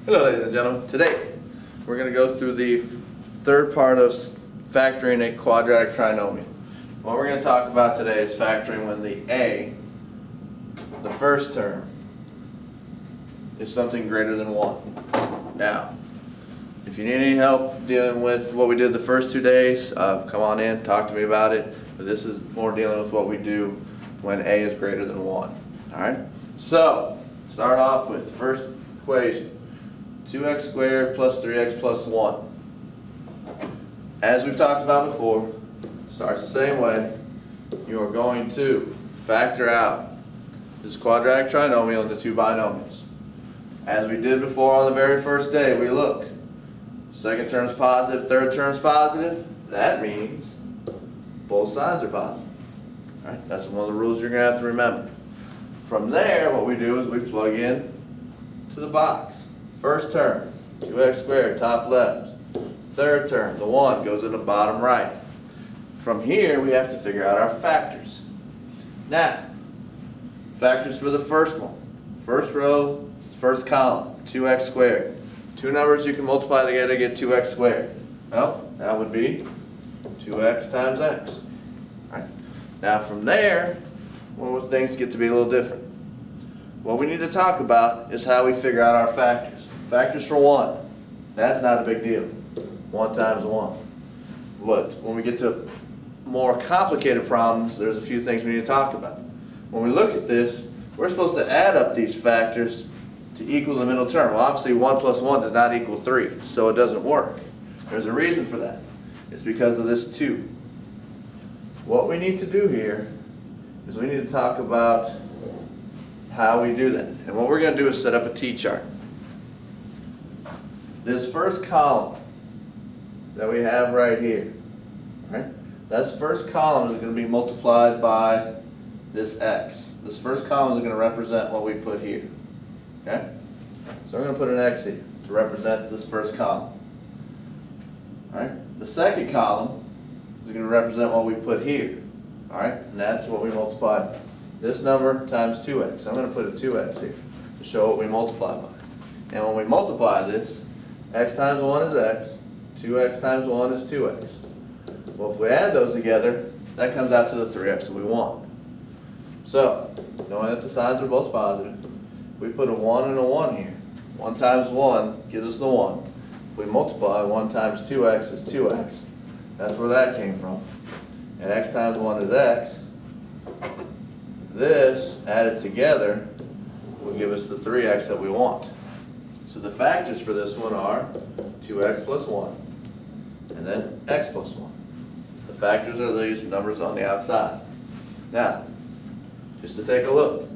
Hello ladies and gentlemen. Today we're going to go through the third part of factoring a quadratic trinomial. What we're going to talk about today is factoring when the a, the first term, is something greater than 1. Now, if you need any help dealing with what we did the first 2 days, come on in, talk to me about it. But this is more dealing with what we do when a is greater than 1. Alright? So, start off with first equation. 2x squared plus 3x plus 1. As we've talked about before, starts the same way. You are going to factor out this quadratic trinomial into two binomials. As we did before on the very first day, we look. Second term's positive, third term's positive. That means both sides are positive. All right? That's one of the rules you're going to have to remember. From there, what we do is we plug in to the box. First term, 2x squared, top left. Third term, the 1 goes in the bottom right. From here, we have to figure out our factors. Now, factors for the first one. First row, first column, 2x squared. Two numbers you can multiply together to get 2x squared. Well, that would be 2x times x. All right. Now from there, well, things get to be a little different. What we need to talk about is how we figure out our factors. Factors for 1, that's not a big deal. 1 times 1. But when we get to more complicated problems, there's a few things we need to talk about. When we look at this, we're supposed to add up these factors to equal the middle term. Well, obviously 1 plus 1 does not equal 3, so it doesn't work. There's a reason for that. It's because of this 2. What we need to do here is we need to talk about how we do that. And what we're going to do is set up a t-chart. This first column that we have right here, right? That first column is going to be multiplied by this x. This first column is going to represent what we put here. Okay? So we're going to put an x here to represent this first column. Alright? The second column is going to represent what we put here. Alright? And that's what we multiplied. This number times 2x. I'm going to put a 2x here to show what we multiply by. And when we multiply this, x times 1 is x, 2x times 1 is 2x. Well, if we add those together, that comes out to the 3x that we want. So, knowing that the signs are both positive, we put a 1 and a 1 here. 1 times 1 gives us the 1. If we multiply, 1 times 2x is 2x. That's where that came from. And x times 1 is x. This, added together, will give us the 3x that we want. So the factors for this one are 2x plus 1, and then x plus 1. The factors are these numbers on the outside. Now, just to take a look,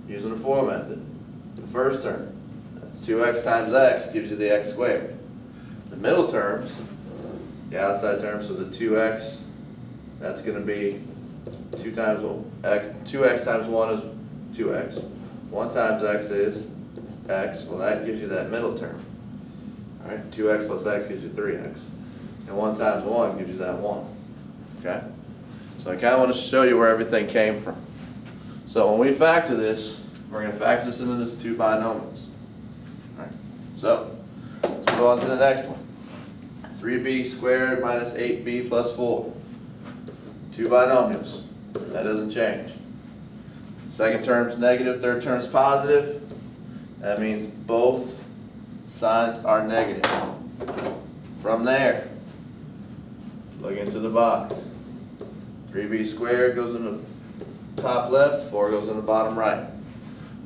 using the FOR method, the first term, that's 2x times x gives you the x squared. The middle terms, the outside terms, so the 2x, that's going to be 2x times 1 is 2x. 1 times x is x. Well, that gives you that middle term. All right, 2x plus x gives you 3x. And 1 times 1 gives you that 1. Okay? So I kind of want to show you where everything came from. So when we factor this, we're going to factor this into these two binomials. All right. So let's go on to the next one. 3b squared minus 8b plus 4. Two binomials. That doesn't change. Second term's negative, third term's positive. That means both sides are negative. From there, plug into the box. 3b squared goes in the top left, 4 goes in the bottom right.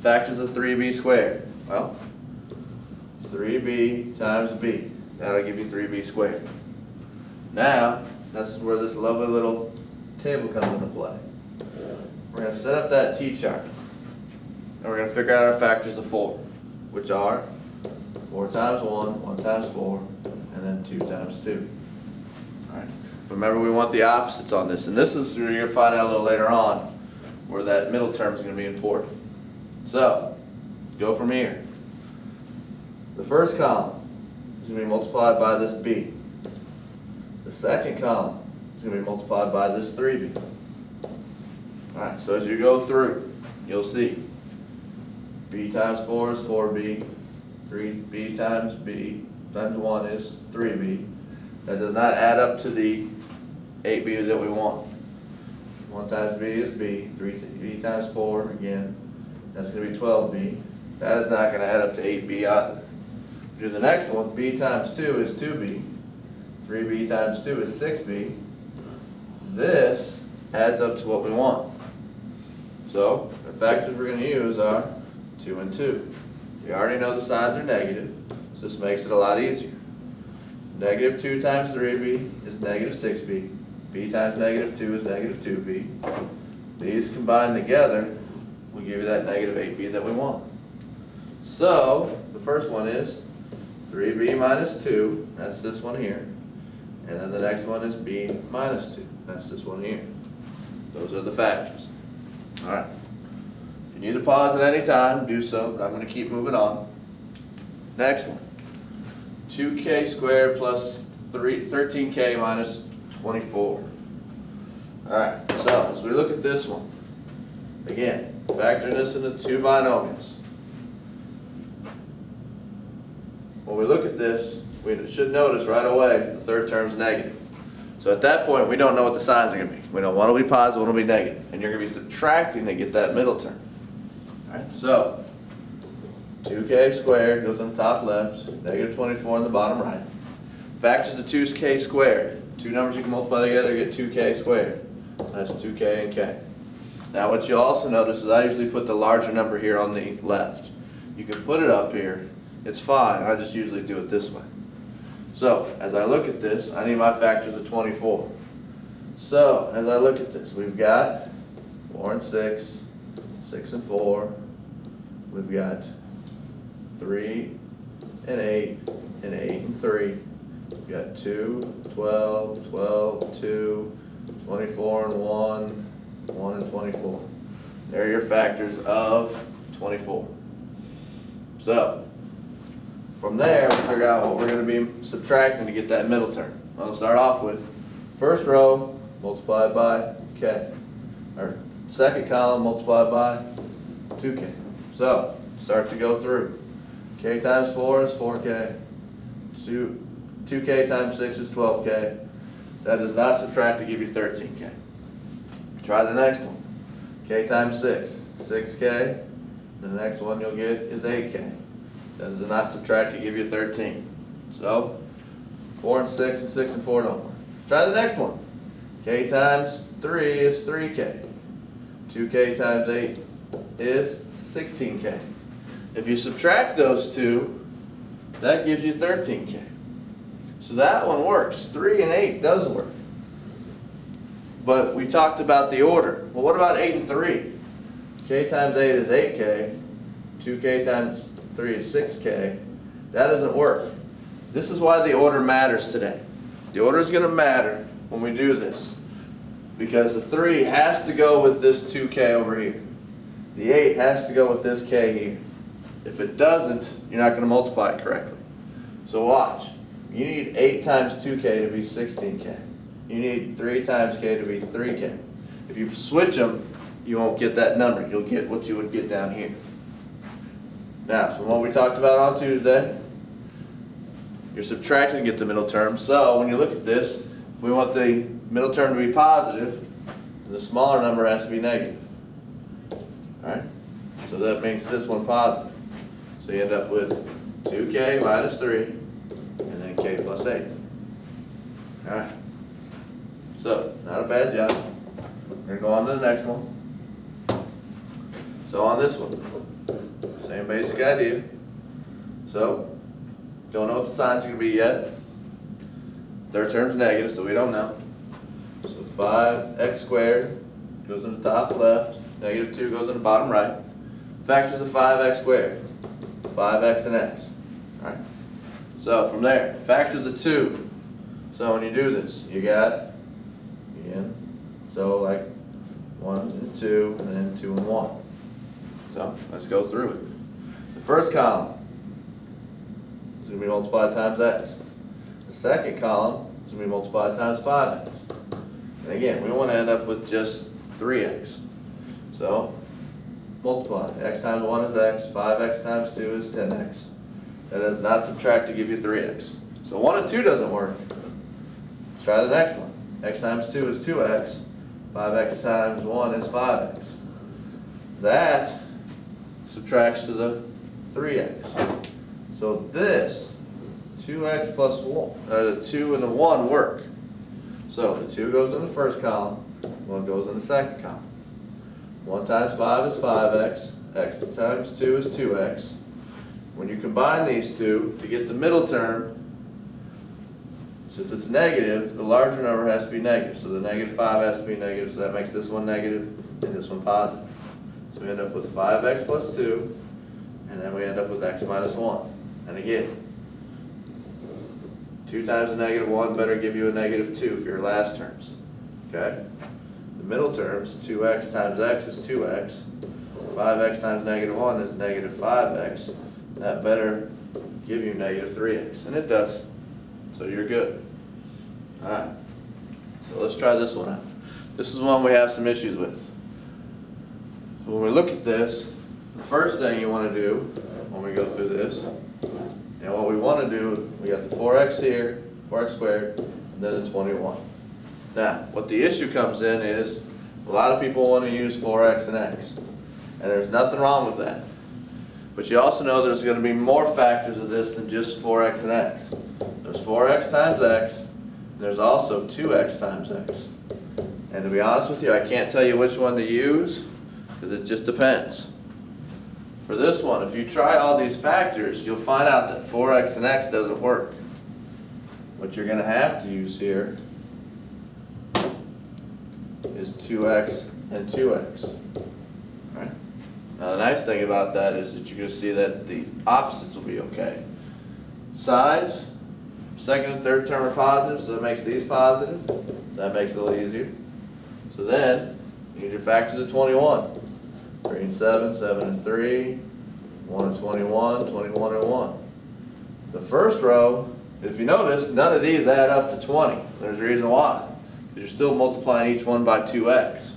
Factors of 3b squared. Well, 3b times b. That'll give you 3b squared. Now, this is where this lovely little table comes into play. We're going to set up that t-chart. And we're going to figure out our factors of 4, which are 4 times 1, 1 times 4, and then 2 times 2. All right. Remember, we want the opposites on this, and this is where you're going to find out a little later on where that middle term is going to be important. So, go from here. The first column is going to be multiplied by this b. The second column is going to be multiplied by this 3b. All right, so as you go through, you'll see b times 4 is 4b, 3b times b times 1 is 3b. That does not add up to the 8b that we want. 1 times b is b. 3b times 4, again, that's going to be 12b. That is not going to add up to 8b either. Do the next one, b times 2 is 2b. 3b times 2 is 6b. This adds up to what we want. So the factors we're going to use are 2 and 2. We already know the signs are negative, so this makes it a lot easier. Negative 2 times 3b is negative 6b. b times negative 2 is negative 2b. These combined together will give you that negative 8b that we want. So the first one is 3b minus 2, that's this one here. And then the next one is b minus 2, that's this one here. Those are the factors. Alright. If you need to pause at any time, do so, but I'm going to keep moving on. Next one. 2k squared plus 13k minus 24. Alright, so as we look at this one, again, factoring this into two binomials. When we look at this, we should notice right away the third term's negative. So at that point, we don't know what the signs are going to be. We know one will be positive, one will be negative. And you're going to be subtracting to get that middle term. Alright, so 2k squared goes on the top left, negative 24 on the bottom right. Factors the 2k squared. Two numbers you can multiply together get 2k squared. That's 2k and k. Now what you'll also notice is I usually put the larger number here on the left. You can put it up here. It's fine. I just usually do it this way. So as I look at this, I need my factors of 24. So as I look at this, we've got 4 and 6, 6 and 4. We've got 3 and 8, and 8 and 3. We've got 2, 12, 12, 2, 24 and 1, 1 and 24. There are your factors of 24. So from there, we figure out what we're going to be subtracting to get that middle term. I'll start off with first row multiplied by k. Or second column multiplied by 2k. So start to go through. K times 4 is 4k. 2k times 6 is 12k. That does not subtract to give you 13k. Try the next one. K times 6, 6k. The next one you'll get is 8k. That does not subtract to give you 13. So 4 and 6 and 6 and 4 don't work. Try the next one. K times 3 is 3k. 2k times 8 is 16k. If you subtract those two, that gives you 13k. So that one works. 3 and 8 does work. But we talked about the order. Well, what about 8 and 3? K times 8 is 8k. 2k times 3 is 6k. That doesn't work. This is why the order matters today. The order is going to matter when we do this. Because the 3 has to go with this 2k over here. The 8 has to go with this k here. If it doesn't, you're not going to multiply it correctly. So watch. You need 8 times 2k to be 16k. You need 3 times k to be 3k. If you switch them, you won't get that number. You'll get what you would get down here. Now, so what we talked about on Tuesday, you're subtracting to get the middle term. So when you look at this, if we want the middle term to be positive, the smaller number has to be negative. Alright? So that makes this one positive. So you end up with 2k minus 3, and then k plus 8. Alright? So, not a bad job. We're going to go on to the next one. So on this one, same basic idea. So, don't know what the sign's going to be yet. Third term's negative, so we don't know. So 5x squared goes in the top left, negative 2 goes in the bottom right. Factors of 5x squared, 5x and x. Alright. So from there, factors of 2. So when you do this, you got, again, so like 1 and 2, and then 2 and 1. So let's go through it. The first column is going to be multiplied times x. The second column is going to be multiplied times 5x. And again, we want to end up with just 3x. So multiply. X times 1 is x, 5x times 2 is 10x. That does not subtract to give you 3x. So 1 and 2 doesn't work. Let's try the next one. X times 2 is 2x. 5x times 1 is 5x. That subtracts to the 3x. So this 2x plus 1, the 2 and the 1 work. So the 2 goes in the first column, 1 goes in the second column. 1 times 5 is 5x, x times 2 is 2x. When you combine these two to get the middle term, since it's negative, the larger number has to be negative. So the negative 5 has to be negative, so that makes this one negative and this one positive. So we end up with 5x plus 2, and then we end up with x minus 1. And again, 2 times a negative 1 better give you a negative 2 for your last terms. Okay? The middle terms, 2x times x is 2x. 5x times negative 1 is negative 5x. That better give you negative 3x. And it does. So you're good. Alright. So let's try this one out. This is one we have some issues with. When we look at this, the first thing you want to do when we go through this, and what we want to do, we got the 4x here, 4x squared, and then the 21. Now, what the issue comes in is, a lot of people want to use 4x and x. And there's nothing wrong with that. But you also know there's going to be more factors of this than just 4x and x. There's 4x times x, and there's also 2x times x. And to be honest with you, I can't tell you which one to use, because it just depends. For this one, if you try all these factors, you'll find out that 4x and x doesn't work. What you're going to have to use here is 2x and 2x. Right? Now the nice thing about that is that you're going to see that the opposites will be okay. Sides, second and third term are positive, so that makes these positive. So that makes it a little easier. So then, you need your factors of 21. 3 and 7, 7 and 3, 1 and 21, 21 and 1. The first row, if you notice, none of these add up to 20. There's a reason why. You're still multiplying each one by 2x.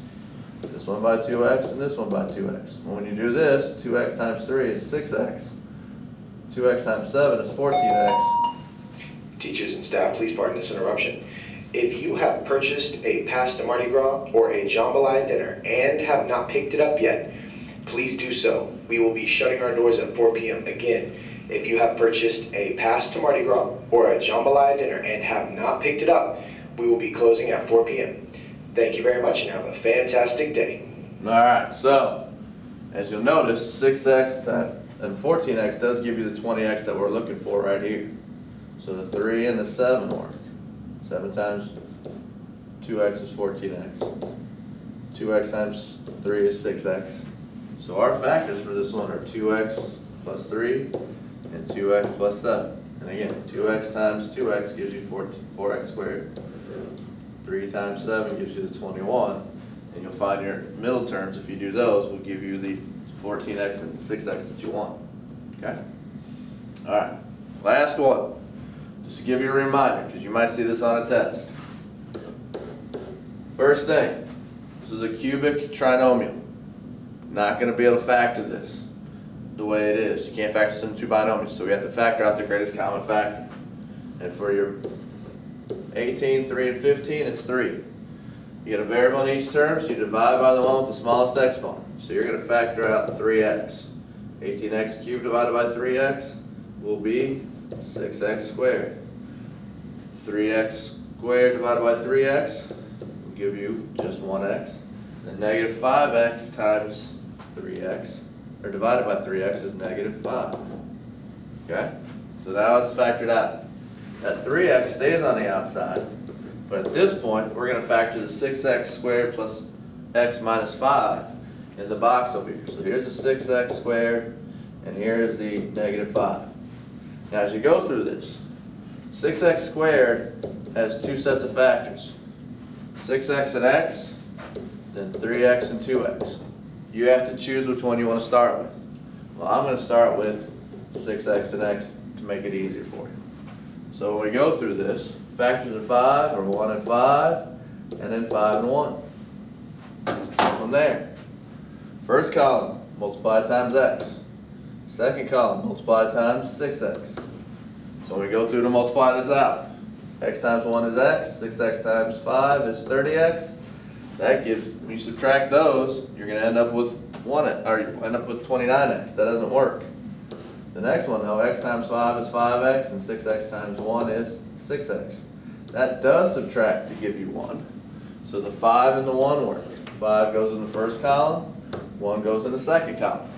This one by 2x and this one by 2x. When you do this, 2x times 3 is 6x. 2x times 7 is 14x. Teachers and staff, please pardon this interruption. If you have purchased a pasta Mardi Gras or a jambalaya dinner and have not picked it up yet, please do so. We will be shutting our doors at 4 p.m. Again, if you have purchased a pasta Mardi Gras or a jambalaya dinner and have not picked it up, we will be closing at 4 p.m. Thank you very much and have a fantastic day. Alright, so as you'll notice, 6x and 14x does give you the 20x that we're looking for right here. So the 3 and the 7 work. 7 times 2x is 14x. 2x times 3 is 6x. So our factors for this one are 2x plus 3 and 2x plus 7. And again, 2x times 2x gives you 4x squared. 3 times 7 gives you the 21. And you'll find your middle terms, if you do those, will give you the 14x and 6x that you want. Okay? Alright, last one. Just to give you a reminder, because you might see this on a test. First thing, this is a cubic trinomial. Not going to be able to factor this the way it is. You can't factor this into two binomials, so we have to factor out the greatest common factor. And for your 18, 3, and 15, it's 3. You get a variable in each term, so you divide by the one with the smallest exponent. So you're going to factor out 3x. 18x cubed divided by 3x will be 6x squared. 3x squared divided by 3x will give you just 1x. And negative 5x times 3x, or divided by 3x, is negative 5. Okay? So now it's factored out. That 3x stays on the outside, but at this point, we're going to factor the 6x squared plus x minus 5 in the box over here. So here's the 6x squared, and here is the negative 5. Now as you go through this, 6x squared has two sets of factors. 6x and x, then 3x and 2x. You have to choose which one you want to start with. Well, I'm going to start with 6x and x to make it easier for you. So when we go through this, factors of 5 are 1 and 5, and then 5 and 1. So from there, first column, multiply times x. Second column, multiply times 6x. So when we go through to multiply this out, x times 1 is x, 6x times 5 is 30x. That gives, when you subtract those, you're going to end up with 1, or you end up with 29x. That doesn't work. The next one though, x times 5 is 5x, and 6x times 1 is 6x. That does subtract to give you 1. So the 5 and the 1 work. 5 goes in the first column, 1 goes in the second column.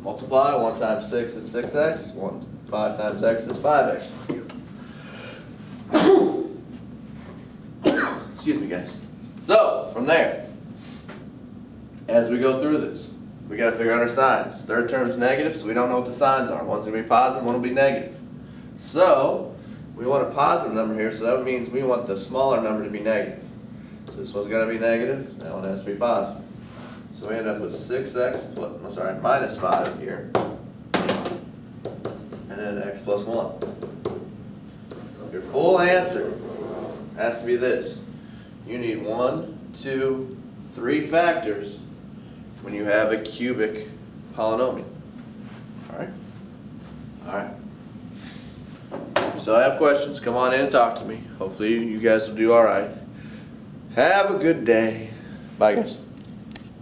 Multiply, 1 times 6 is 6x, 5 times x is 5x. Excuse me, guys. So, from there, as we go through this, we got to figure out our signs. Third term's negative, so we don't know what the signs are. One's going to be positive, one will be negative. So, we want a positive number here, so that means we want the smaller number to be negative. So this one's got to be negative, that one has to be positive. So we end up with 6x, minus 5 here, and then x plus 1. Your full answer has to be this. You need 1, 2, 3 factors when you have a cubic polynomial. Alright? Alright. So I have questions, come on in and talk to me. Hopefully you guys will do alright. Have a good day. Bye guys.